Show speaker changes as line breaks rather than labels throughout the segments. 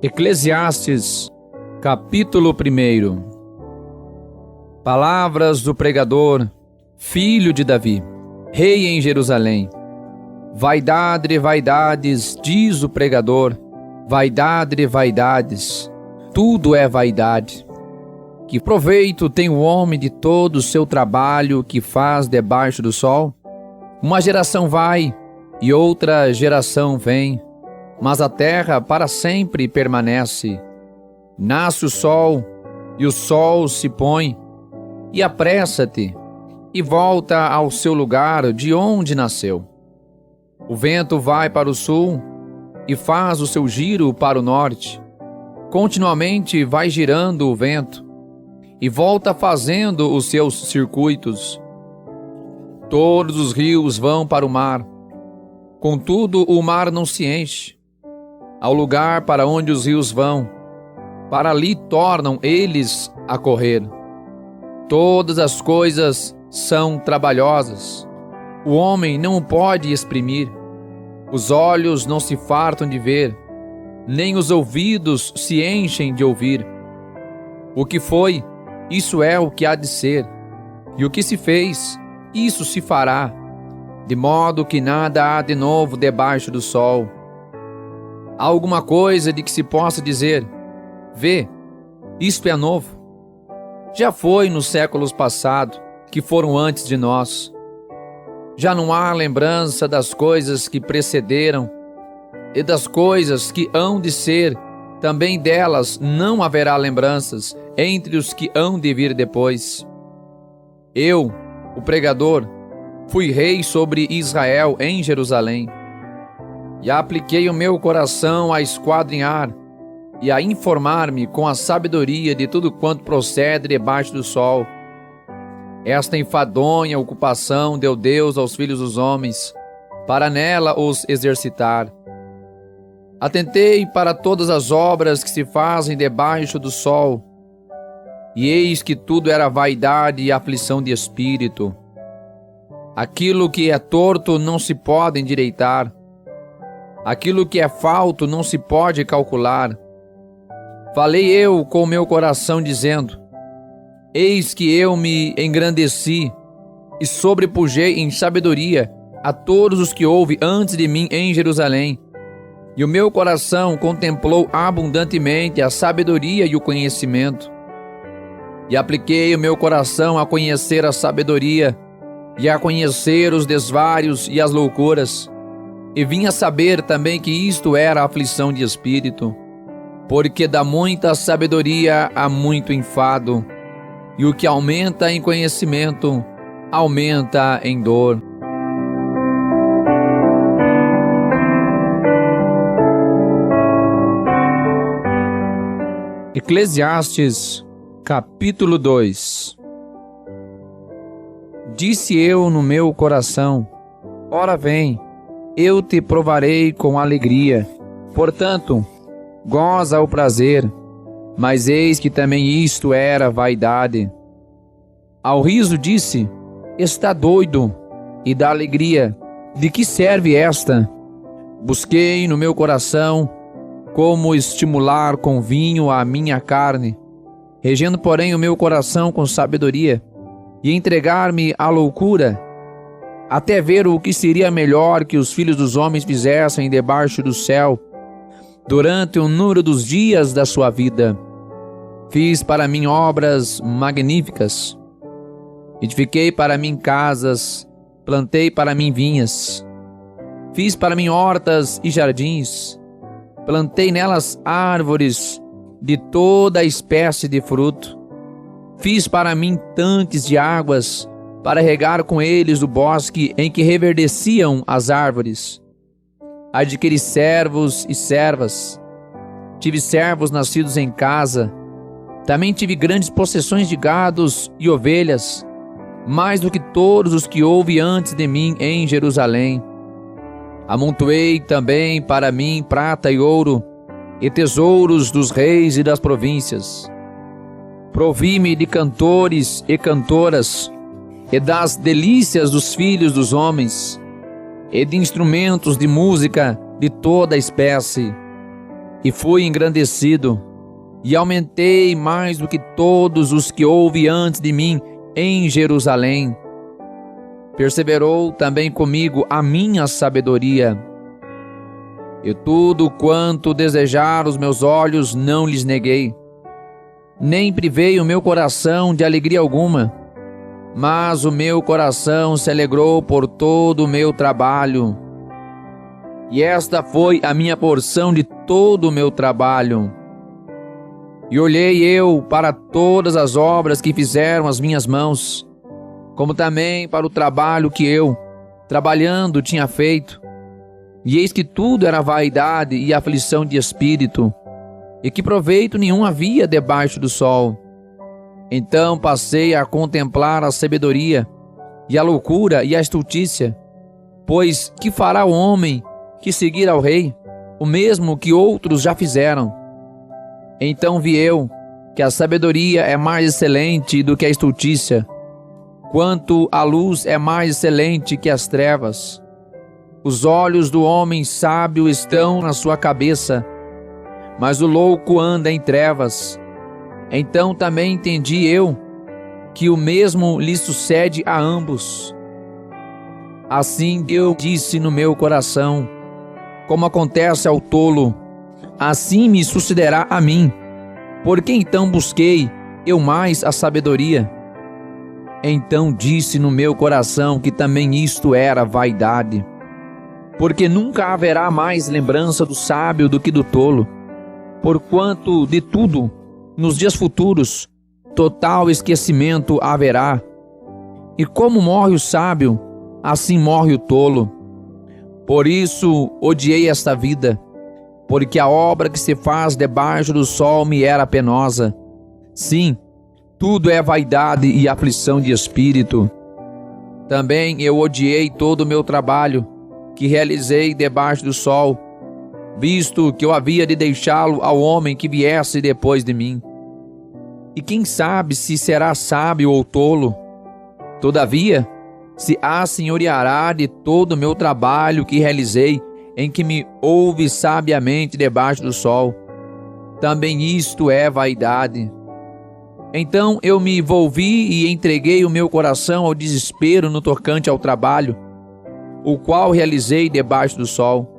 Eclesiastes, capítulo 1. Palavras do pregador, filho de Davi, rei em Jerusalém. Vaidade de vaidades, diz o pregador, vaidade de vaidades, tudo é vaidade. Que proveito tem o homem de todo o seu trabalho que faz debaixo do sol? Uma geração vai e outra geração vem, mas a terra para sempre permanece. Nasce o sol, e o sol se põe, e apressa-te, e volta ao seu lugar de onde nasceu. O vento vai para o sul, e faz o seu giro para o norte. Continuamente vai girando o vento, e volta fazendo os seus circuitos. Todos os rios vão para o mar, contudo o mar não se enche. Ao lugar para onde os rios vão, para ali tornam eles a correr. Todas as coisas são trabalhosas, o homem não o pode exprimir. Os olhos não se fartam de ver, nem os ouvidos se enchem de ouvir. O que foi, isso é o que há de ser, e o que se fez, isso se fará, de modo que nada há de novo debaixo do sol. Há alguma coisa de que se possa dizer: vê, isto é novo? Já foi nos séculos passados, que foram antes de nós. Já não há lembrança das coisas que precederam, e das coisas que hão de ser, também delas não haverá lembranças entre os que hão de vir depois. Eu, o pregador, fui rei sobre Israel em Jerusalém, e apliquei o meu coração a esquadrinhar e a informar-me com a sabedoria de tudo quanto procede debaixo do sol. Esta enfadonha ocupação deu Deus aos filhos dos homens, para nela os exercitar. Atentei para todas as obras que se fazem debaixo do sol, e eis que tudo era vaidade e aflição de espírito. Aquilo que é torto não se pode endireitar, aquilo que é falto não se pode calcular. Falei eu com o meu coração dizendo: eis que eu me engrandeci e sobrepujei em sabedoria a todos os que houve antes de mim em Jerusalém. E o meu coração contemplou abundantemente a sabedoria e o conhecimento. E apliquei o meu coração a conhecer a sabedoria e a conhecer os desvários e as loucuras. E vim a saber também que isto era aflição de espírito, porque da muita sabedoria há muito enfado, e o que aumenta em conhecimento, aumenta em dor. Eclesiastes, capítulo 2. Disse eu no meu coração: ora vem, eu te provarei com alegria. Portanto, goza o prazer. Mas eis que também isto era vaidade. Ao riso disse: está doido. E da alegria: de que serve esta? Busquei no meu coração como estimular com vinho a minha carne, regendo porém o meu coração com sabedoria, e entregar-me à loucura, até ver o que seria melhor que os filhos dos homens fizessem debaixo do céu, durante o número dos dias da sua vida. Fiz para mim obras magníficas, edifiquei para mim casas, plantei para mim vinhas, fiz para mim hortas e jardins, plantei nelas árvores de toda a espécie de fruto, fiz para mim tanques de águas, para regar com eles o bosque em que reverdeciam as árvores. Adquiri servos e servas, tive servos nascidos em casa, também tive grandes possessões de gados e ovelhas, mais do que todos os que houve antes de mim em Jerusalém. Amontoei também para mim prata e ouro, e tesouros dos reis e das províncias. Provi-me de cantores e cantoras, e das delícias dos filhos dos homens, e de instrumentos de música de toda espécie. e fui engrandecido, e aumentei mais do que todos os que houve antes de mim em Jerusalém. Perseverou também comigo a minha sabedoria, e tudo quanto desejaram os meus olhos não lhes neguei, nem privei o meu coração de alegria alguma, mas o meu coração se alegrou por todo o meu trabalho, e esta foi a minha porção de todo o meu trabalho. E olhei eu para todas as obras que fizeram as minhas mãos, como também para o trabalho que eu, trabalhando, tinha feito. E eis que tudo era vaidade e aflição de espírito, e que proveito nenhum havia debaixo do sol. Então passei a contemplar a sabedoria, e a loucura e a estultícia. Pois que fará o homem que seguir ao rei, o mesmo que outros já fizeram? Então vi eu que a sabedoria é mais excelente do que a estultícia, quanto a luz é mais excelente que as trevas. Os olhos do homem sábio estão na sua cabeça, mas o louco anda em trevas. Então também entendi eu que o mesmo lhe sucede a ambos. Assim eu disse no meu coração: como acontece ao tolo, assim me sucederá a mim. Por que então busquei eu mais a sabedoria? Então disse no meu coração que também isto era vaidade, porque nunca haverá mais lembrança do sábio do que do tolo, porquanto de tudo, nos dias futuros, total esquecimento haverá. E como morre o sábio, assim morre o tolo. Por isso odiei esta vida, porque a obra que se faz debaixo do sol me era penosa. Sim, tudo é vaidade e aflição de espírito. Também eu odiei todo o meu trabalho, que realizei debaixo do sol, visto que eu havia de deixá-lo ao homem que viesse depois de mim. E quem sabe se será sábio ou tolo? Todavia, se assenhoreará de todo o meu trabalho que realizei, em que me houve sabiamente debaixo do sol. Também isto é vaidade. Então eu me volvi e entreguei o meu coração ao desespero no tocante ao trabalho, o qual realizei debaixo do sol.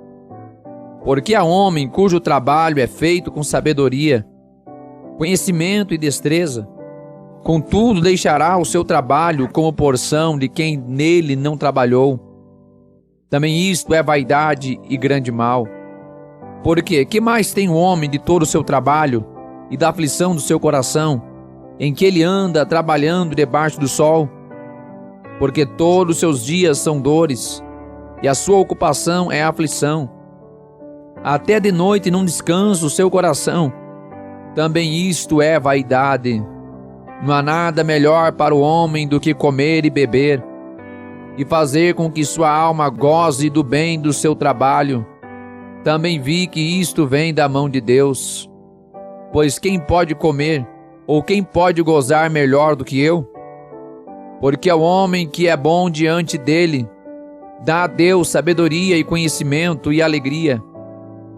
Porque há homem cujo trabalho é feito com sabedoria, conhecimento e destreza, contudo deixará o seu trabalho como porção de quem nele não trabalhou. Também isto é vaidade e grande mal. Porque que mais tem o homem de todo o seu trabalho e da aflição do seu coração, em que ele anda trabalhando debaixo do sol? Porque todos os seus dias são dores, e a sua ocupação é a aflição. Até de noite não descansa o seu coração. Também isto é vaidade. Não há nada melhor para o homem do que comer e beber, e fazer com que sua alma goze do bem do seu trabalho. Também vi que isto vem da mão de Deus. Pois quem pode comer, ou quem pode gozar melhor do que eu? Porque ao homem que é bom diante dele, dá a Deus sabedoria e conhecimento e alegria.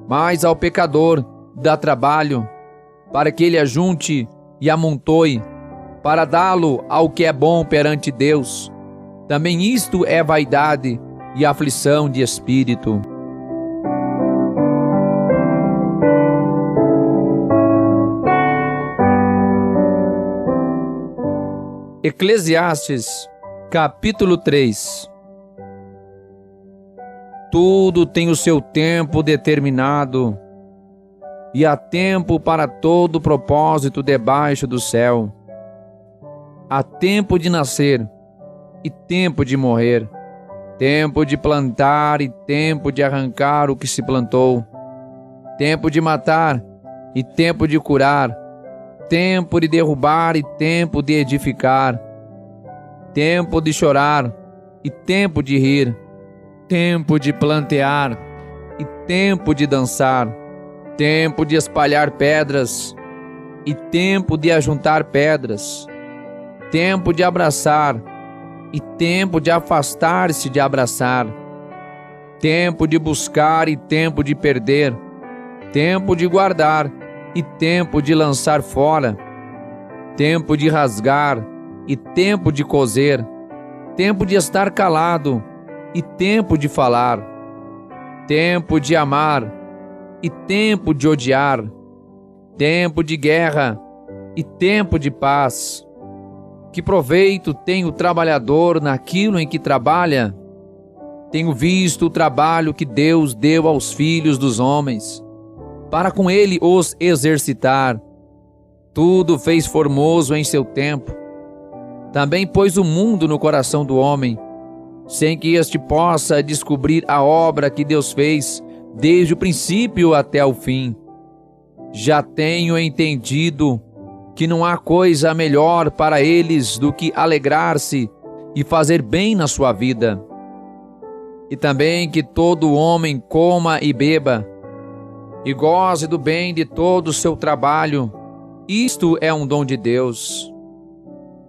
Mas ao pecador dá trabalho, para que ele ajunte e amontoe, para dá-lo ao que é bom perante Deus. Também isto é vaidade e aflição de espírito. Eclesiastes, capítulo 3. Tudo tem o seu tempo determinado, e há tempo para todo propósito debaixo do céu. Há tempo de nascer e tempo de morrer, tempo de plantar e tempo de arrancar o que se plantou, tempo de matar e tempo de curar, tempo de derrubar e tempo de edificar, tempo de chorar e tempo de rir, tempo de plantear e tempo de dançar, tempo de espalhar pedras e tempo de ajuntar pedras, tempo de abraçar e tempo de afastar-se de abraçar, tempo de buscar e tempo de perder, tempo de guardar e tempo de lançar fora, tempo de rasgar e tempo de coser, tempo de estar calado e tempo de falar, tempo de amar e tempo de odiar, tempo de guerra e tempo de paz. Que proveito tem o trabalhador naquilo em que trabalha? Tenho visto o trabalho que Deus deu aos filhos dos homens, para com ele os exercitar. Tudo fez formoso em seu tempo. Também pôs o mundo no coração do homem, sem que este possa descobrir a obra que Deus fez desde o princípio até o fim. Já tenho entendido que não há coisa melhor para eles do que alegrar-se e fazer bem na sua vida. E também que todo homem coma e beba, e goze do bem de todo o seu trabalho. Isto é um dom de Deus.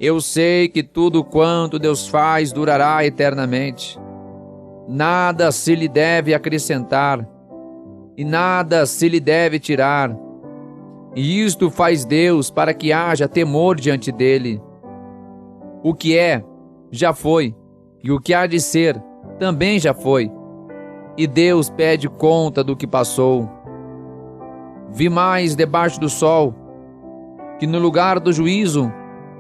Eu sei que tudo quanto Deus faz durará eternamente. Nada se lhe deve acrescentar, e nada se lhe deve tirar. E isto faz Deus para que haja temor diante dele. O que é, já foi, e o que há de ser, também já foi. E Deus pede conta do que passou. Vi mais debaixo do sol, que no lugar do juízo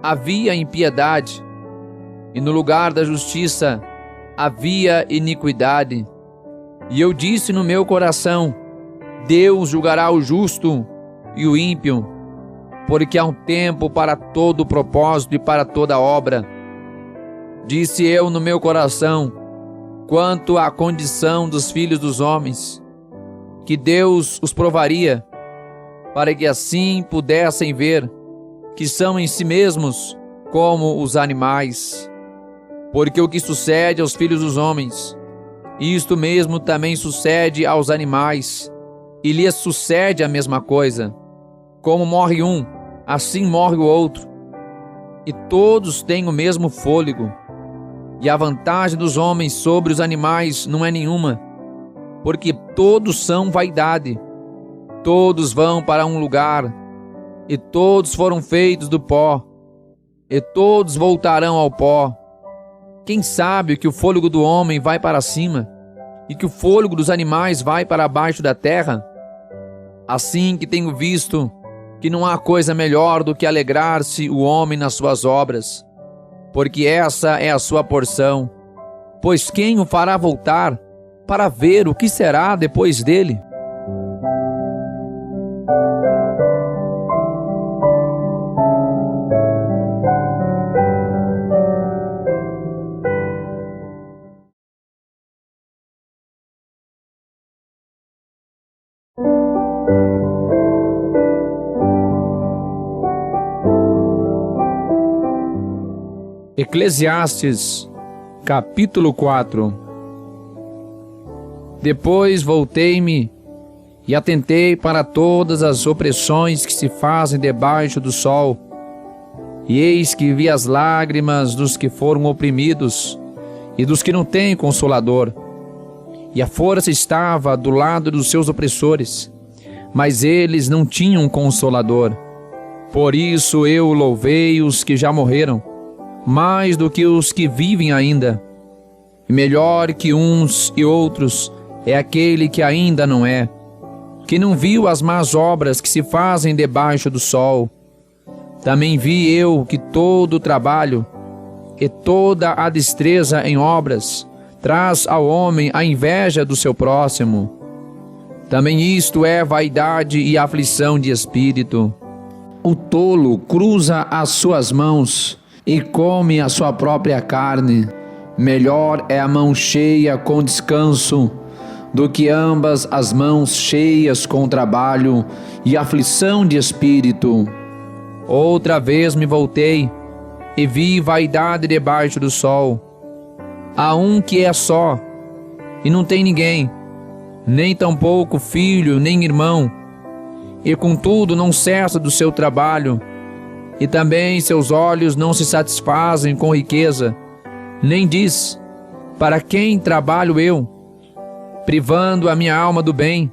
havia impiedade, e no lugar da justiça havia iniquidade. E eu disse no meu coração: Deus julgará o justo e o ímpio, porque há um tempo para todo propósito e para toda obra. Disse eu no meu coração, quanto à condição dos filhos dos homens, que Deus os provaria, para que assim pudessem ver que são em si mesmos como os animais. Porque o que sucede aos filhos dos homens, isto mesmo também sucede aos animais, e lhes sucede a mesma coisa. Como morre um, assim morre o outro. E todos têm o mesmo fôlego. E a vantagem dos homens sobre os animais não é nenhuma, porque todos são vaidade. Todos vão para um lugar, e todos foram feitos do pó, e todos voltarão ao pó. Quem sabe que o fôlego do homem vai para cima, e que o fôlego dos animais vai para baixo da terra? Assim que tenho visto que não há coisa melhor do que alegrar-se o homem nas suas obras, porque essa é a sua porção. Pois quem o fará voltar para ver o que será depois dele? Eclesiastes, capítulo 4. Depois voltei-me e atentei para todas as opressões que se fazem debaixo do sol, e eis que vi as lágrimas dos que foram oprimidos e dos que não têm consolador, e a força estava do lado dos seus opressores, mas eles não tinham consolador. Por isso eu louvei os que já morreram, mais do que os que vivem ainda. E melhor que uns e outros é aquele que ainda não é, que não viu as más obras que se fazem debaixo do sol. Também vi eu que todo o trabalho e toda a destreza em obras traz ao homem a inveja do seu próximo. Também isto é vaidade e aflição de espírito. O tolo cruza as suas mãos e come a sua própria carne. Melhor é a mão cheia com descanso do que ambas as mãos cheias com trabalho e aflição de espírito. Outra vez me voltei e vi vaidade debaixo do sol. Há um que é só e não tem ninguém, nem tampouco filho, nem irmão, e contudo não cessa do seu trabalho. E também seus olhos não se satisfazem com riqueza, nem diz: para quem trabalho eu, privando a minha alma do bem?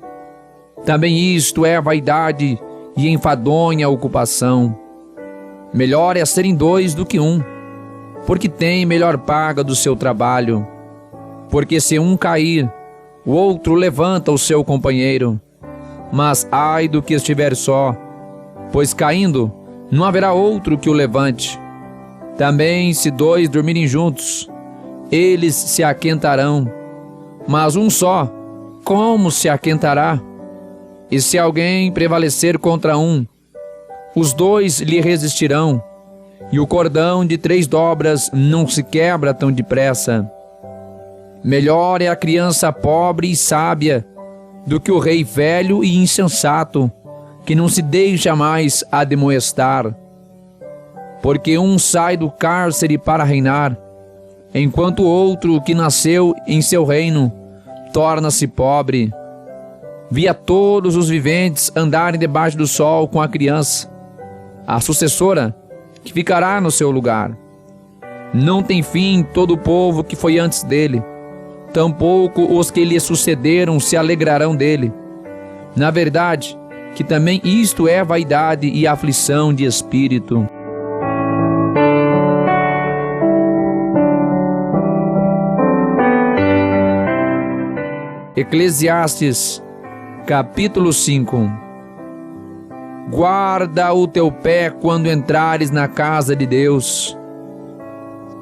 Também isto é vaidade e enfadonha ocupação. Melhor é serem dois do que um, porque tem melhor paga do seu trabalho. Porque se um cair, o outro levanta o seu companheiro. Mas ai do que estiver só, pois caindo, não haverá outro que o levante. Também se dois dormirem juntos, eles se aquentarão. Mas um só, como se aquentará? E se alguém prevalecer contra um, os dois lhe resistirão, e o cordão de 3 dobras não se quebra tão depressa. Melhor é a criança pobre e sábia do que o rei velho e insensato, que não se deixa mais admoestar. Porque um sai do cárcere para reinar, enquanto o outro que nasceu em seu reino torna-se pobre. Vi a todos os viventes andarem debaixo do sol com a criança, a sucessora que ficará no seu lugar. Não tem fim todo o povo que foi antes dele, tampouco os que lhe sucederam se alegrarão dele. Na verdade, que também isto é vaidade e aflição de espírito. Eclesiastes, capítulo 5. Guarda o teu pé quando entrares na casa de Deus,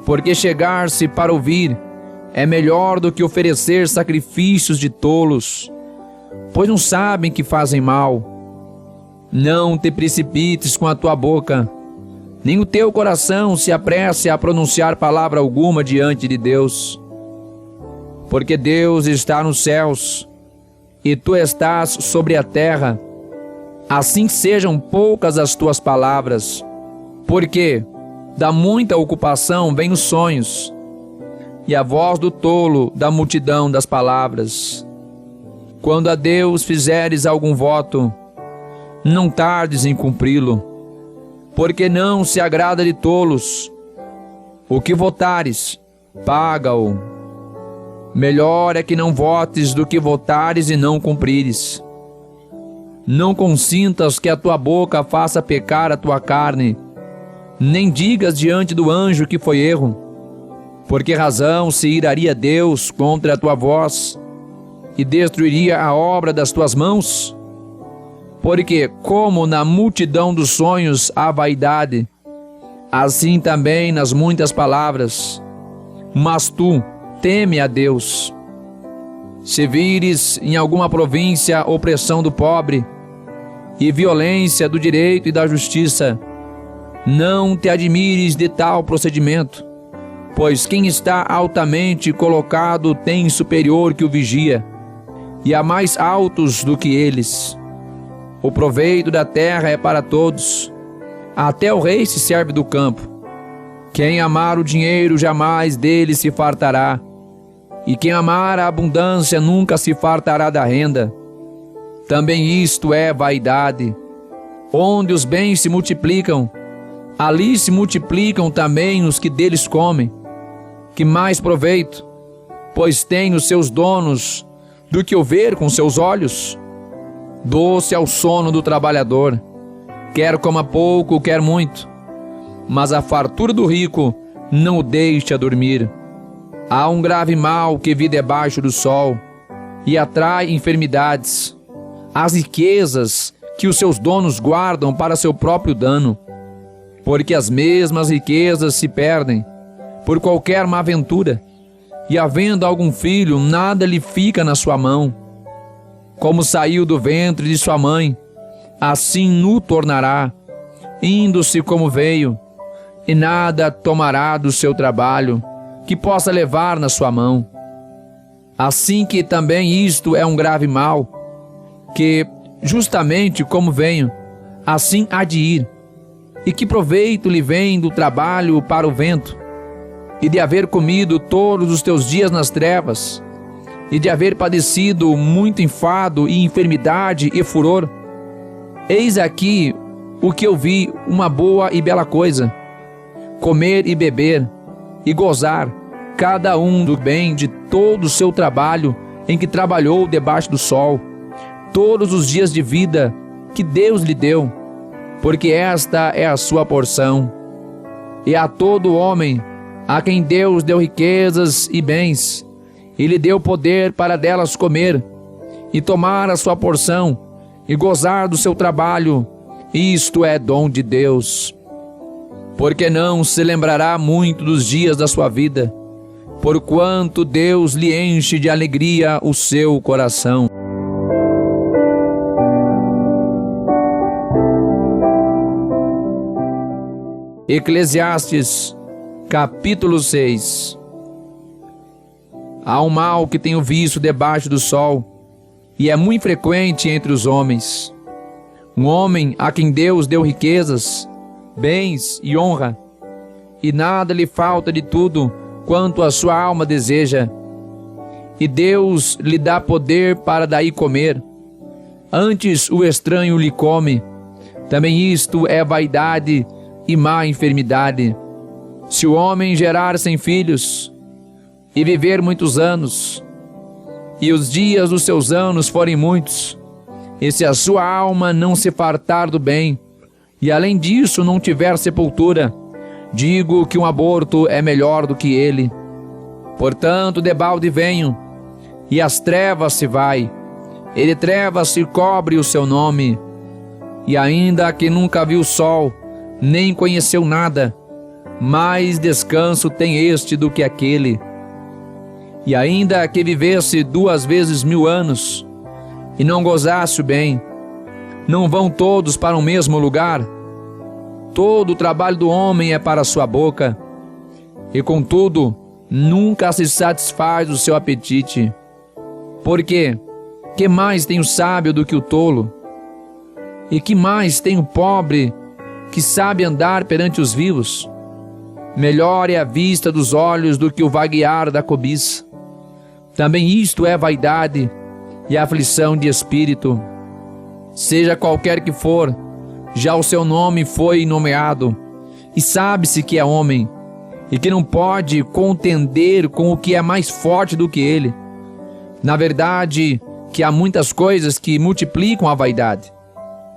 porque chegar-se para ouvir é melhor do que oferecer sacrifícios de tolos, pois não sabem que fazem mal. Não te precipites com a tua boca, nem o teu coração se apresse a pronunciar palavra alguma diante de Deus. Porque Deus está nos céus, e tu estás sobre a terra. Assim sejam poucas as tuas palavras, porque da muita ocupação vêm os sonhos, e a voz do tolo da multidão das palavras. Quando a Deus fizeres algum voto, não tardes em cumpri-lo, porque não se agrada de tolos. O que votares, paga-o. Melhor é que não votes do que votares e não cumprires. Não consintas que a tua boca faça pecar a tua carne, nem digas diante do anjo que foi erro. Por que razão se iraria Deus contra a tua voz e destruiria a obra das tuas mãos? Porque, como na multidão dos sonhos há vaidade, assim também nas muitas palavras. Mas tu, teme a Deus. Se vires em alguma província opressão do pobre e violência do direito e da justiça, não te admires de tal procedimento, pois quem está altamente colocado tem superior que o vigia, e há mais altos do que eles. O proveito da terra é para todos, até o rei se serve do campo. Quem amar o dinheiro jamais dele se fartará, e quem amar a abundância nunca se fartará da renda. Também isto é vaidade. Onde os bens se multiplicam, ali se multiplicam também os que deles comem. Que mais proveito, pois tem os seus donos, do que o ver com seus olhos? Doce é o sono do trabalhador, quer coma pouco, quer muito, mas a fartura do rico não o deixa dormir. Há um grave mal que vi debaixo do sol, e atrai enfermidades, as riquezas que os seus donos guardam para seu próprio dano, porque as mesmas riquezas se perdem por qualquer má aventura, e havendo algum filho, nada lhe fica na sua mão. Como saiu do ventre de sua mãe, assim nu tornará, indo-se como veio, e nada tomará do seu trabalho que possa levar na sua mão. Assim que também isto é um grave mal, que justamente como venho, assim há de ir. E que proveito lhe vem do trabalho para o vento, e de haver comido todos os teus dias nas trevas, e de haver padecido muito enfado e enfermidade e furor? Eis aqui o que eu vi, uma boa e bela coisa: comer e beber, e gozar, cada um do bem de todo o seu trabalho em que trabalhou debaixo do sol. todos os dias de vida que Deus lhe deu, porque esta é a sua porção. E a todo homem a quem Deus deu riquezas e bens, e lhe deu poder para delas comer, e tomar a sua porção, e gozar do seu trabalho, isto é dom de Deus. Porque não se lembrará muito dos dias da sua vida, porquanto Deus lhe enche de alegria o seu coração. Eclesiastes, capítulo 6. Há um mal que tenho visto debaixo do sol, e é muito frequente entre os homens. Um homem a quem Deus deu riquezas, bens e honra, e nada lhe falta de tudo quanto a sua alma deseja, e Deus lhe dá poder para daí comer. Antes o estranho lhe come. Também isto é vaidade e má enfermidade. Se o homem gerar 100 filhos e viver muitos anos, e os dias dos seus anos forem muitos, e se a sua alma não se fartar do bem, e além disso não tiver sepultura, digo que um aborto é melhor do que ele. Portanto, debalde venho, e as trevas se vai, e de trevas se cobre o seu nome. E ainda que nunca viu o sol, nem conheceu nada, mais descanso tem este do que aquele. E ainda que vivesse 2 vezes 1000 anos, e não gozasse o bem, não vão todos para o mesmo lugar? Todo o trabalho do homem é para a sua boca, e contudo, nunca se satisfaz o seu apetite. Porque, que mais tem o sábio do que o tolo? E que mais tem o pobre que sabe andar perante os vivos? Melhor é a vista dos olhos do que o vaguear da cobiça. Também isto é vaidade e aflição de espírito. Seja qualquer que for, já o seu nome foi nomeado, e sabe-se que é homem, e que não pode contender com o que é mais forte do que ele. Na verdade, que há muitas coisas que multiplicam a vaidade.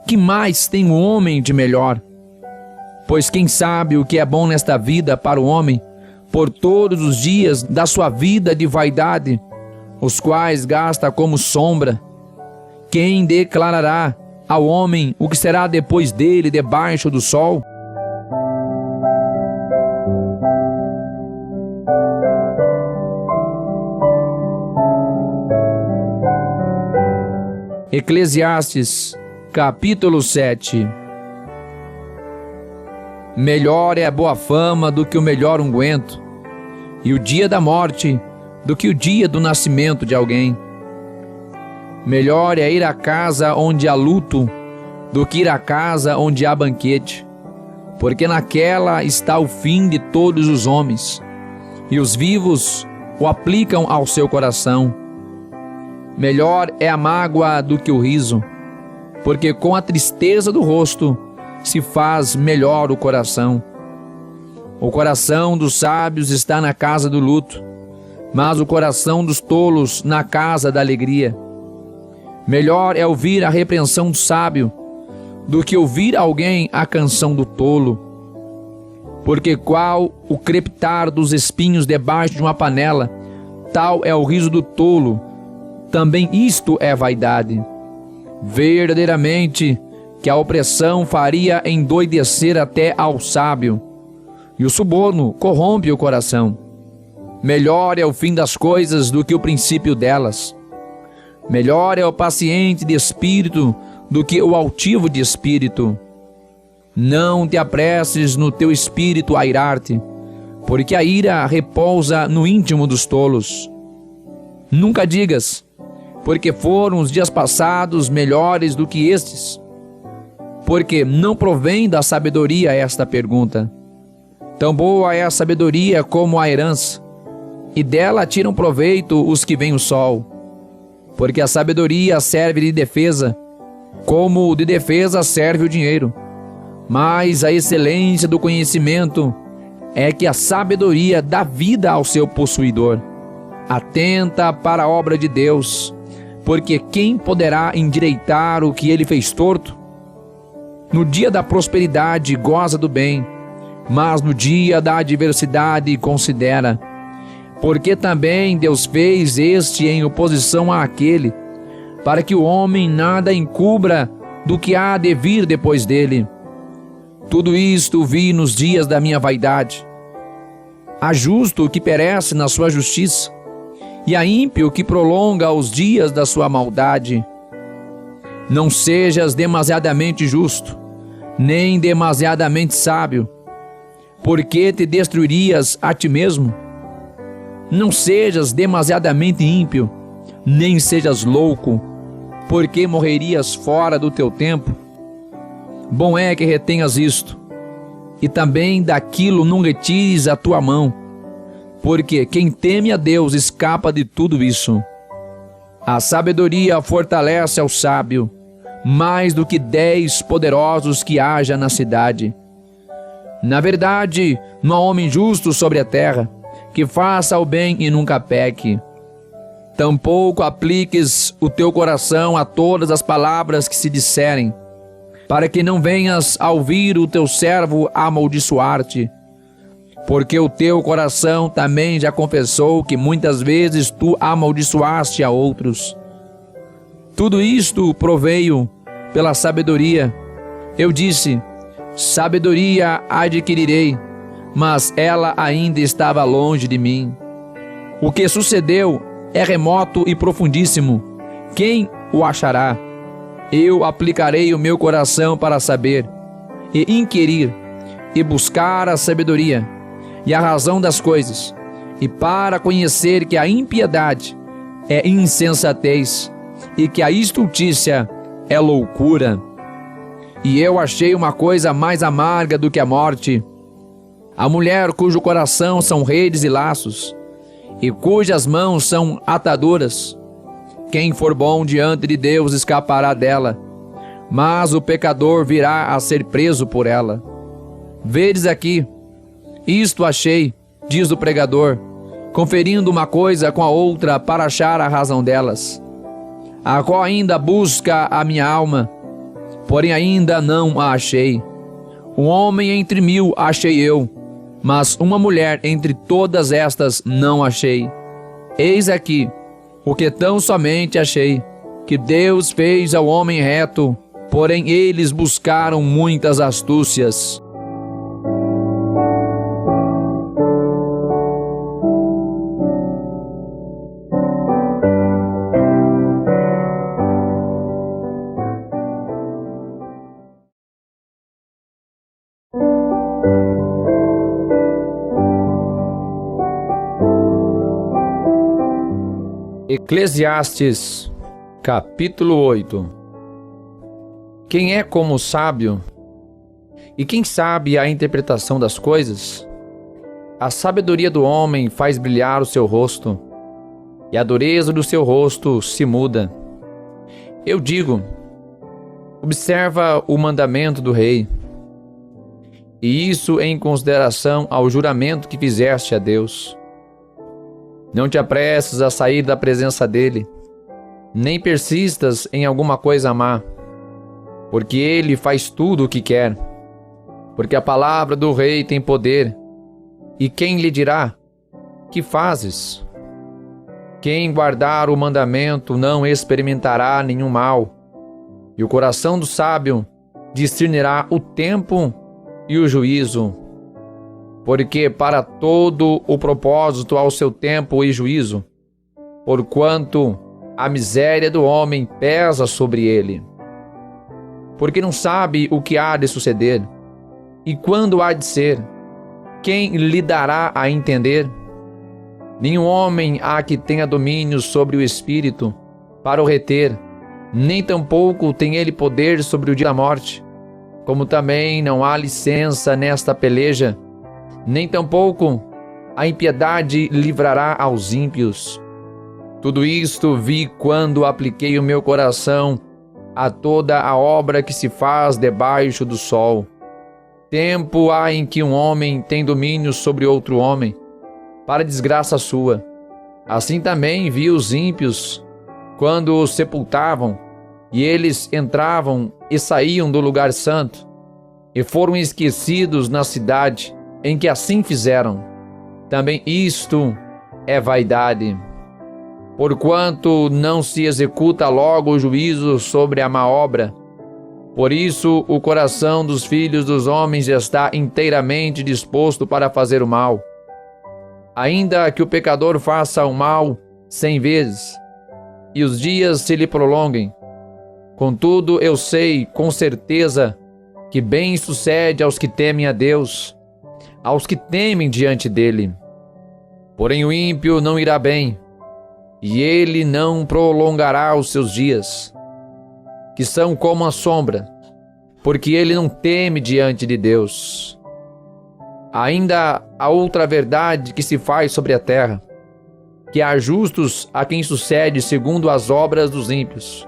Que mais tem o homem de melhor? Pois quem sabe o que é bom nesta vida para o homem, por todos os dias da sua vida de vaidade, os quais gasta como sombra? Quem declarará ao homem o que será depois dele debaixo do sol? Eclesiastes, capítulo 7. Melhor é a boa fama do que o melhor unguento, e o dia da morte do que o dia do nascimento de alguém. Melhor é ir à casa onde há luto do que ir à casa onde há banquete, porque naquela está o fim de todos os homens, e os vivos o aplicam ao seu coração. Melhor é a mágoa do que o riso, porque com a tristeza do rosto se faz melhor o coração. O coração dos sábios está na casa do luto, mas o coração dos tolos na casa da alegria. Melhor é ouvir a repreensão do sábio do que ouvir alguém a canção do tolo. Porque qual o crepitar dos espinhos debaixo de uma panela, tal é o riso do tolo. Também isto é vaidade. Verdadeiramente que a opressão faria endoidecer até ao sábio, e o suborno corrompe o coração. Melhor é o fim das coisas do que o princípio delas. Melhor é o paciente de espírito do que o altivo de espírito. Não te apresses no teu espírito a irar-te, porque a ira repousa no íntimo dos tolos. Nunca digas, porque foram os dias passados melhores do que estes, porque não provém da sabedoria esta pergunta. Tão boa é a sabedoria como a herança, e dela tiram proveito os que veem o sol. Porque a sabedoria serve de defesa, como de defesa serve o dinheiro. Mas a excelência do conhecimento é que a sabedoria dá vida ao seu possuidor. Atenta para a obra de Deus, porque quem poderá endireitar o que ele fez torto? No dia da prosperidade goza do bem, mas no dia da adversidade considera. Porque também Deus fez este em oposição àquele, para que o homem nada encubra do que há de vir depois dele. Tudo isto vi nos dias da minha vaidade. Há justo que perece na sua justiça, e há ímpio que prolonga os dias da sua maldade. Não sejas demasiadamente justo, nem demasiadamente sábio, porque te destruirias a ti mesmo. Não sejas demasiadamente ímpio, nem sejas louco, porque morrerias fora do teu tempo. Bom é que retenhas isto, e também daquilo não retires a tua mão, porque quem teme a Deus escapa de tudo isso. A sabedoria fortalece ao sábio, mais do que 10 poderosos que haja na cidade. Na verdade, não há homem justo sobre a terra, que faça o bem e nunca peque. Tampouco apliques o teu coração a todas as palavras que se disserem, para que não venhas a ouvir o teu servo amaldiçoar-te, porque o teu coração também já confessou que muitas vezes tu amaldiçoaste a outros. Tudo isto proveio pela sabedoria. Eu disse: sabedoria adquirirei, mas ela ainda estava longe de mim. O que sucedeu é remoto e profundíssimo. Quem o achará? Eu aplicarei o meu coração para saber, e inquirir, e buscar a sabedoria, e a razão das coisas, e para conhecer que a impiedade é insensatez, e que a estultícia é loucura. E eu achei uma coisa mais amarga do que a morte: a mulher cujo coração são redes e laços, e cujas mãos são ataduras. Quem for bom diante de Deus escapará dela, mas o pecador virá a ser preso por ela. Vedes aqui, isto achei, diz o pregador, conferindo uma coisa com a outra para achar a razão delas, a qual ainda busca a minha alma, porém ainda não a achei. Um homem entre 1000 achei eu, mas uma mulher entre todas estas não achei. Eis aqui o que tão somente achei, que Deus fez ao homem reto, porém eles buscaram muitas astúcias. Eclesiastes, capítulo 8. Quem é como o sábio? E quem sabe a interpretação das coisas? A sabedoria do homem faz brilhar o seu rosto, e a dureza do seu rosto se muda. Eu digo: observa o mandamento do rei, e isso em consideração ao juramento que fizeste a Deus. Não te apresses a sair da presença dele, nem persistas em alguma coisa má, porque ele faz tudo o que quer. Porque a palavra do rei tem poder, e quem lhe dirá: que fazes? Quem guardar o mandamento não experimentará nenhum mal, e o coração do sábio discernirá o tempo e o juízo. Porque para todo o propósito há o seu tempo e juízo, porquanto a miséria do homem pesa sobre ele. Porque não sabe o que há de suceder, e quando há de ser, quem lhe dará a entender? Nenhum homem há que tenha domínio sobre o espírito para o reter, nem tampouco tem ele poder sobre o dia da morte. Como também não há licença nesta peleja, nem tampouco a impiedade livrará aos ímpios. Tudo isto vi quando apliquei o meu coração a toda a obra que se faz debaixo do sol. Tempo há em que um homem tem domínio sobre outro homem, para desgraça sua. Assim também vi os ímpios quando os sepultavam, e eles entravam e saíam do lugar santo, e foram esquecidos na cidade em que assim fizeram. Também isto é vaidade. Porquanto não se executa logo o juízo sobre a má obra, por isso o coração dos filhos dos homens está inteiramente disposto para fazer o mal. Ainda que o pecador faça o mal 100 vezes, e os dias se lhe prolonguem, contudo eu sei com certeza que bem sucede aos que temem a Deus, aos que temem diante dele. Porém o ímpio não irá bem, e ele não prolongará os seus dias, que são como a sombra, porque ele não teme diante de Deus. Ainda há outra verdade que se faz sobre a terra, que há justos a quem sucede segundo as obras dos ímpios,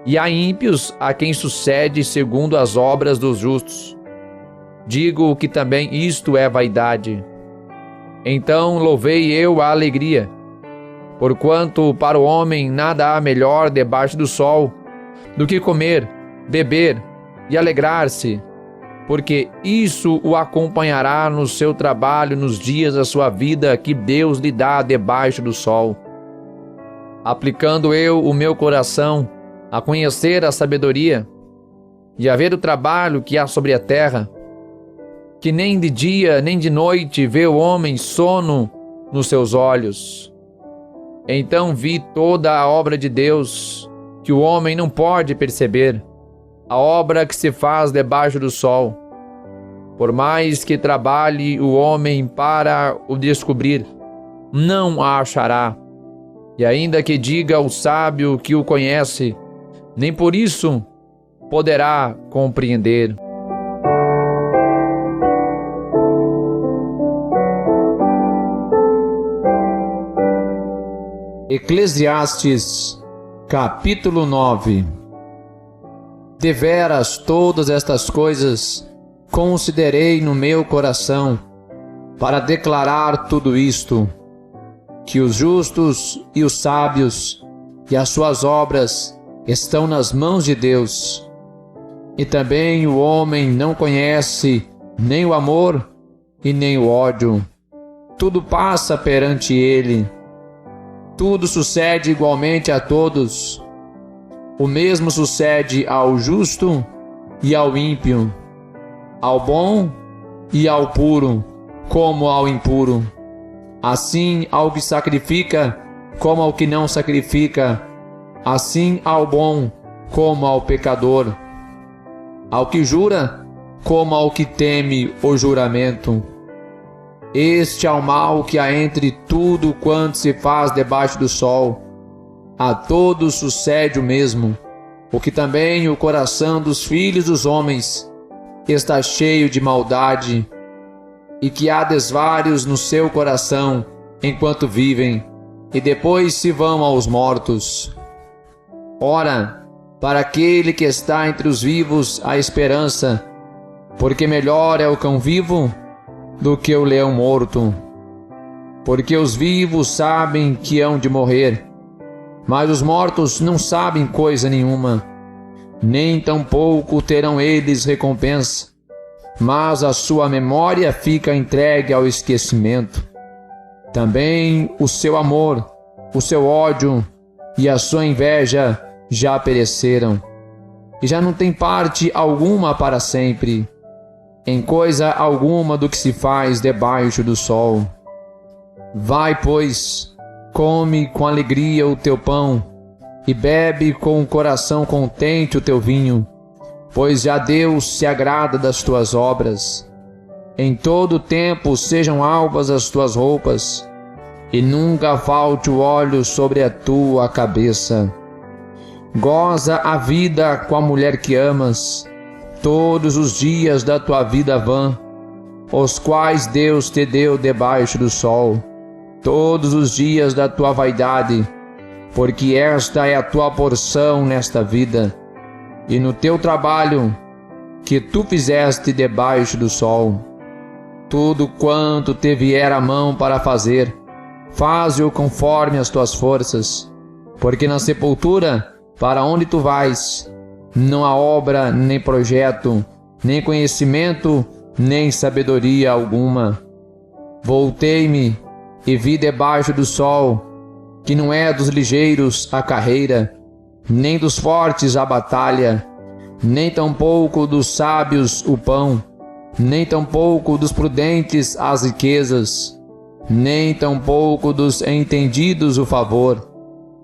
e há ímpios a quem sucede segundo as obras dos justos. Digo que também isto é vaidade. Então louvei eu a alegria, porquanto para o homem nada há melhor debaixo do sol do que comer, beber e alegrar-se, porque isso o acompanhará no seu trabalho nos dias da sua vida que Deus lhe dá debaixo do sol. Aplicando eu o meu coração a conhecer a sabedoria e a ver o trabalho que há sobre a terra, que nem de dia nem de noite vê o homem sono nos seus olhos. Então vi toda a obra de Deus, que o homem não pode perceber, a obra que se faz debaixo do sol. Por mais que trabalhe o homem para o descobrir, não a achará. E ainda que diga ao sábio que o conhece, nem por isso poderá compreender. Eclesiastes, capítulo 9. Deveras todas estas coisas considerei no meu coração, para declarar tudo isto, que os justos e os sábios e as suas obras estão nas mãos de Deus, e também o homem não conhece nem o amor e nem o ódio. Tudo passa perante ele. Tudo sucede igualmente a todos. O mesmo sucede ao justo e ao ímpio, ao bom e ao puro, como ao impuro. Assim ao que sacrifica, como ao que não sacrifica. Assim ao bom, como ao pecador. Ao que jura, como ao que teme o juramento. Este é o mal que há entre tudo quanto se faz debaixo do sol. A todos sucede o mesmo, porque também o coração dos filhos dos homens está cheio de maldade, e que há desvários no seu coração enquanto vivem, e depois se vão aos mortos. Ora, para aquele que está entre os vivos há esperança, porque melhor é o cão vivo do que o leão morto. Porque os vivos sabem que hão de morrer, mas os mortos não sabem coisa nenhuma, nem tampouco terão eles recompensa, mas a sua memória fica entregue ao esquecimento. Também o seu amor, o seu ódio e a sua inveja já pereceram, e já não tem parte alguma para sempre, em coisa alguma do que se faz debaixo do sol. Vai, pois, come com alegria o teu pão, e bebe com o coração contente o teu vinho, pois já Deus se agrada das tuas obras. Em todo tempo sejam alvas as tuas roupas, e nunca falte o óleo sobre a tua cabeça. Goza a vida com a mulher que amas, todos os dias da tua vida vã, os quais Deus te deu debaixo do sol, todos os dias da tua vaidade, porque esta é a tua porção nesta vida, e no teu trabalho que tu fizeste debaixo do sol. Tudo quanto te vier a mão para faze-o conforme as tuas forças, Porque na sepultura, para onde tu vais, não há obra, nem projeto, nem conhecimento, nem sabedoria alguma. Voltei-me e vi debaixo do sol, que não é dos ligeiros a carreira, nem dos fortes a batalha, nem tampouco dos sábios o pão, nem tampouco dos prudentes as riquezas, nem tampouco dos entendidos o favor,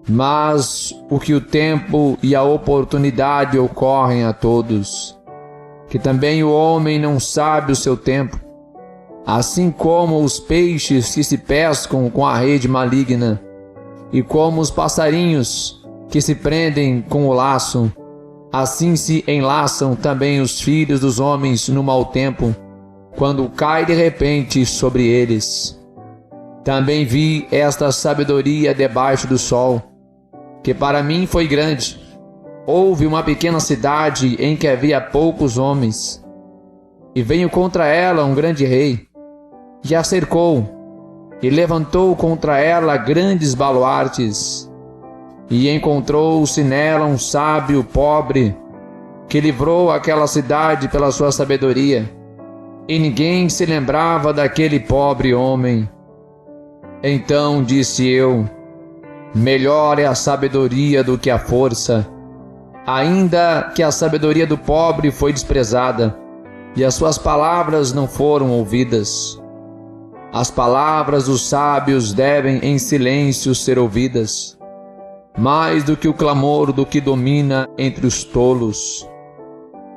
mas o que o tempo e a oportunidade ocorrem a todos. Que também o homem não sabe o seu tempo, assim como os peixes que se pescam com a rede maligna, e como os passarinhos que se prendem com o laço, assim se enlaçam também os filhos dos homens no mau tempo, quando cai de repente sobre eles. Também vi esta sabedoria debaixo do sol, que para mim foi grande. Houve uma pequena cidade em que havia poucos homens, e veio contra ela um grande rei, e a cercou, e levantou contra ela grandes baluartes, e encontrou-se nela um sábio pobre, que livrou aquela cidade pela sua sabedoria, e ninguém se lembrava daquele pobre homem. Então disse eu: melhor é a sabedoria do que a força, ainda que a sabedoria do pobre foi desprezada, e as suas palavras não foram ouvidas. As palavras dos sábios devem em silêncio ser ouvidas, mais do que o clamor do que domina entre os tolos.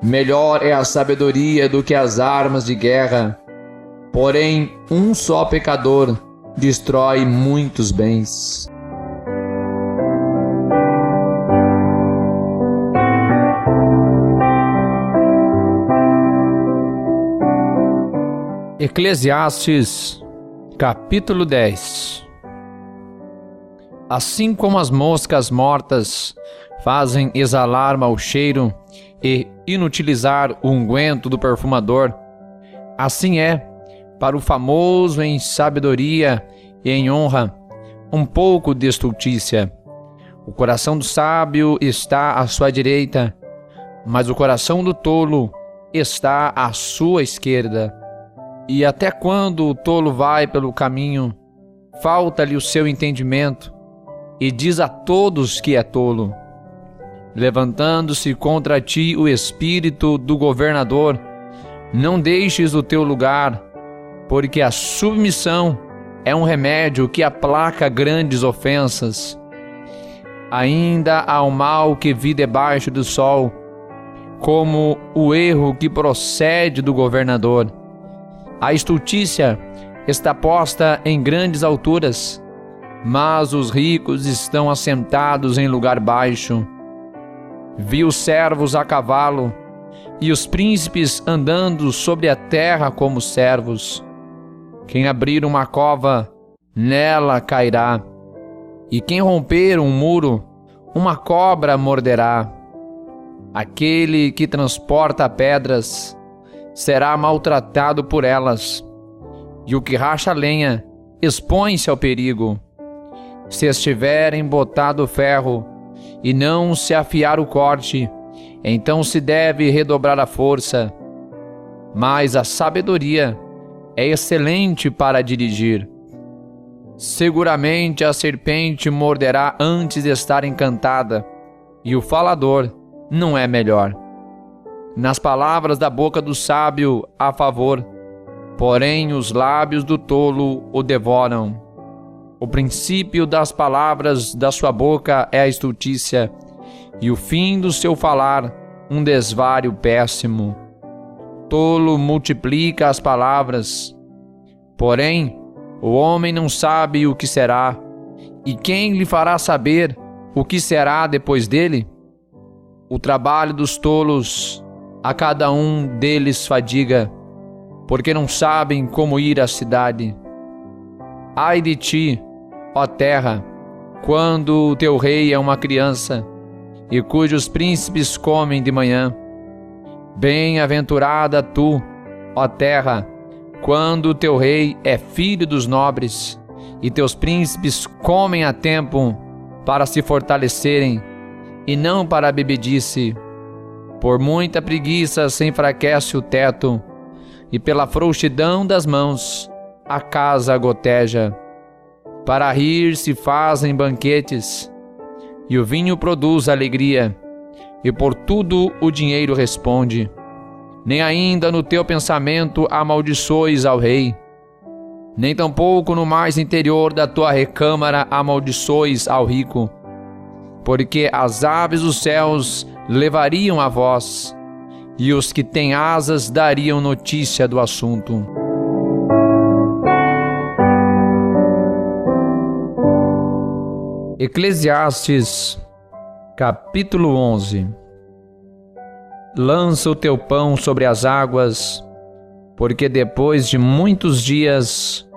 Melhor é a sabedoria do que as armas de guerra, porém um só pecador destrói muitos bens. Eclesiastes, capítulo 10. Assim como as moscas mortas fazem exalar mau cheiro e inutilizar o unguento do perfumador, assim é, para o famoso em sabedoria e em honra, um pouco de estultícia. O coração do sábio está à sua direita, mas o coração do tolo está à sua esquerda. E até quando o tolo vai pelo caminho, falta-lhe o seu entendimento, e diz a todos que é tolo. Levantando-se contra ti o espírito do governador, não deixes o teu lugar, porque a submissão é um remédio que aplaca grandes ofensas. Ainda há o mal que vi debaixo do sol, como o erro que procede do governador. A estultícia está posta em grandes alturas, mas os ricos estão assentados em lugar baixo. Vi os servos a cavalo, e os príncipes andando sobre a terra como servos. Quem abrir uma cova, nela cairá, e quem romper um muro, uma cobra morderá. Aquele que transporta pedras será maltratado por elas, e o que racha lenha expõe-se ao perigo. Se estiver embotado o ferro e não se afiar o corte, então se deve redobrar a força. Mas a sabedoria é excelente para dirigir. Seguramente a serpente morderá antes de estar encantada, e o falador não é melhor. Nas palavras da boca do sábio há favor, porém os lábios do tolo o devoram. O princípio das palavras da sua boca é a estultícia, e o fim do seu falar um desvario péssimo. Tolo multiplica as palavras, porém o homem não sabe o que será, e quem lhe fará saber o que será depois dele? O trabalho dos tolos a cada um deles fadiga, porque não sabem como ir à cidade. Ai de ti, ó terra, quando o teu rei é uma criança, e cujos príncipes comem de manhã. Bem-aventurada tu, ó terra, quando o teu rei é filho dos nobres, e teus príncipes comem a tempo, para se fortalecerem, e não para a bebedice. Por muita preguiça se enfraquece o teto, e pela frouxidão das mãos a casa goteja. Para rir se fazem banquetes, e o vinho produz alegria, e por tudo o dinheiro responde. Nem ainda no teu pensamento amaldiçoes ao rei, nem tampouco no mais interior da tua recâmara amaldiçoes ao rico, porque as aves dos céus levariam a voz, e os que têm asas dariam notícia do assunto. Eclesiastes, capítulo 11. Lança o teu pão sobre as águas, porque depois de muitos dias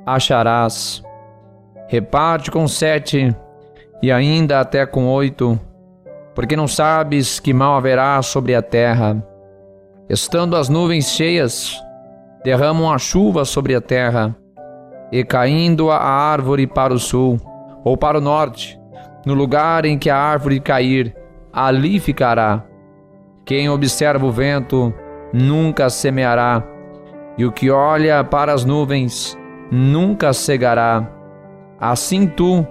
acharás. Reparte com 7, e ainda até com 8, porque não sabes que mal haverá sobre a terra. Estando as nuvens cheias, derramam a chuva sobre a terra, e caindo a árvore para o sul, ou para o norte, no lugar em que a árvore cair, ali ficará. Quem observa o vento nunca semeará, e o que olha para as nuvens nunca cegará. Assim tu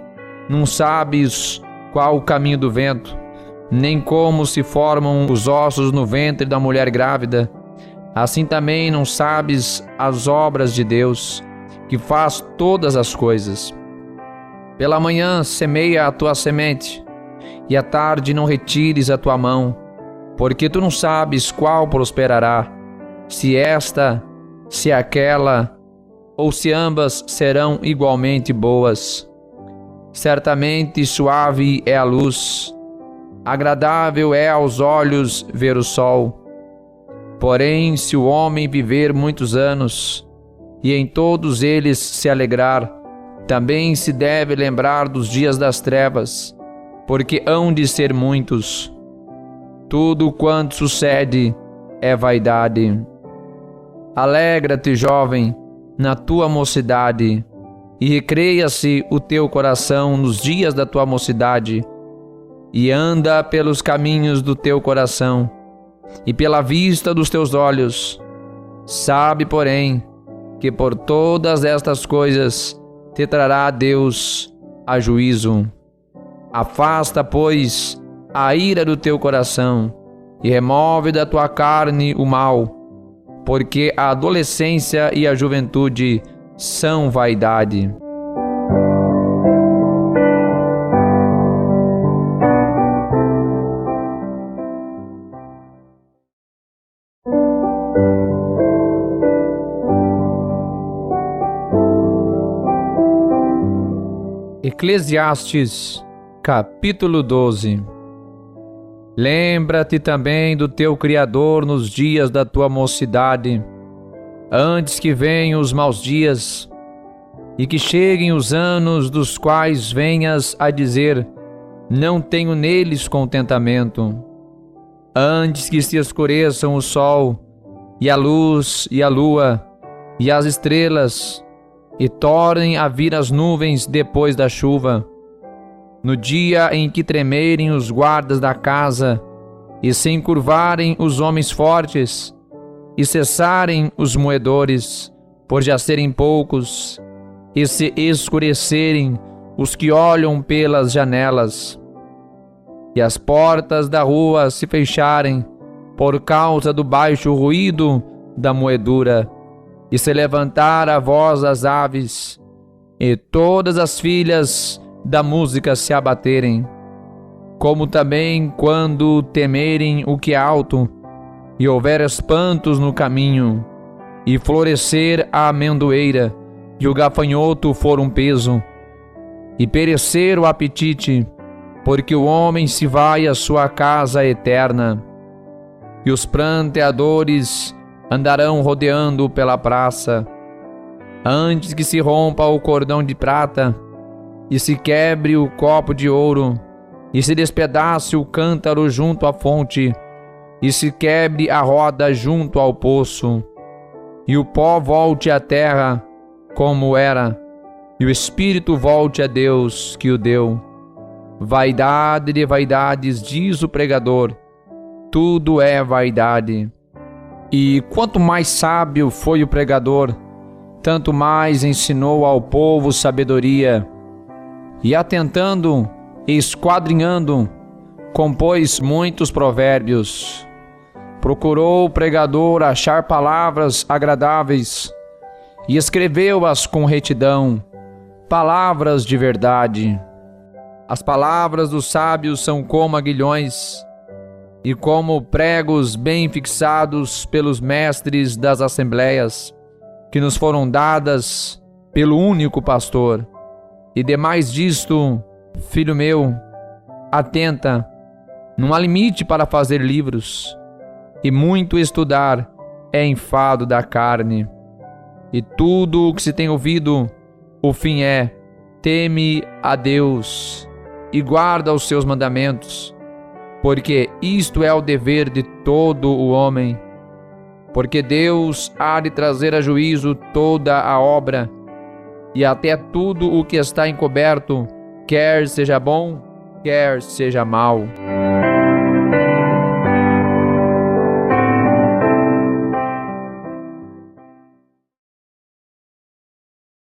não sabes qual o caminho do vento, nem como se formam os ossos no ventre da mulher grávida. Assim também não sabes as obras de Deus, que faz todas as coisas. Pela manhã semeia a tua semente, e à tarde não retires a tua mão, porque tu não sabes qual prosperará, se esta, se aquela, ou se ambas serão igualmente boas. Certamente suave é a luz, agradável é aos olhos ver o sol. Porém, se o homem viver muitos anos, e em todos eles se alegrar, também se deve lembrar dos dias das trevas, porque hão de ser muitos. Tudo quanto sucede é vaidade. Alegra-te, jovem, na tua mocidade, e recreia-se o teu coração nos dias da tua mocidade, e anda pelos caminhos do teu coração, e pela vista dos teus olhos. Sabe, porém, que por todas estas coisas te trará Deus a juízo. Afasta, pois, a ira do teu coração, e remove da tua carne o mal, porque a adolescência e a juventude são vaidade. Eclesiastes, capítulo 12. Lembra-te também do teu Criador nos dias da tua mocidade, antes que venham os maus dias, e que cheguem os anos dos quais venhas a dizer: não tenho neles contentamento. Antes que se escureçam o sol, e a luz, e a lua, e as estrelas, e tornem a vir as nuvens depois da chuva, no dia em que tremerem os guardas da casa, e se encurvarem os homens fortes, e cessarem os moedores, por já serem poucos, e se escurecerem os que olham pelas janelas, e as portas da rua se fecharem por causa do baixo ruído da moedura, e se levantar a voz das aves, e todas as filhas da música se abaterem, como também quando temerem o que é alto, e houver espantos no caminho, e florescer a amendoeira, e o gafanhoto for um peso, e perecer o apetite, porque o homem se vai à sua casa eterna, e os pranteadores andarão rodeando pela praça, antes que se rompa o cordão de prata, e se quebre o copo de ouro, e se despedace o cântaro junto à fonte, e se quebre a roda junto ao poço, e o pó volte à terra como era, e o espírito volte a Deus que o deu. Vaidade de vaidades, diz o pregador, tudo é vaidade. E quanto mais sábio foi o pregador, tanto mais ensinou ao povo sabedoria. E atentando e esquadrinhando, compôs muitos provérbios. Procurou o pregador achar palavras agradáveis e escreveu-as com retidão, palavras de verdade. As palavras dos sábios são como aguilhões e como pregos bem fixados pelos mestres das assembleias, que nos foram dadas pelo único pastor. E demais disto, filho meu, atenta, não há limite para fazer livros, e muito estudar é enfado da carne. E tudo o que se tem ouvido, o fim é: teme a Deus e guarda os seus mandamentos, porque isto é o dever de todo o homem. Porque Deus há de trazer a juízo toda a obra, e até tudo o que está encoberto, quer seja bom, quer seja mau.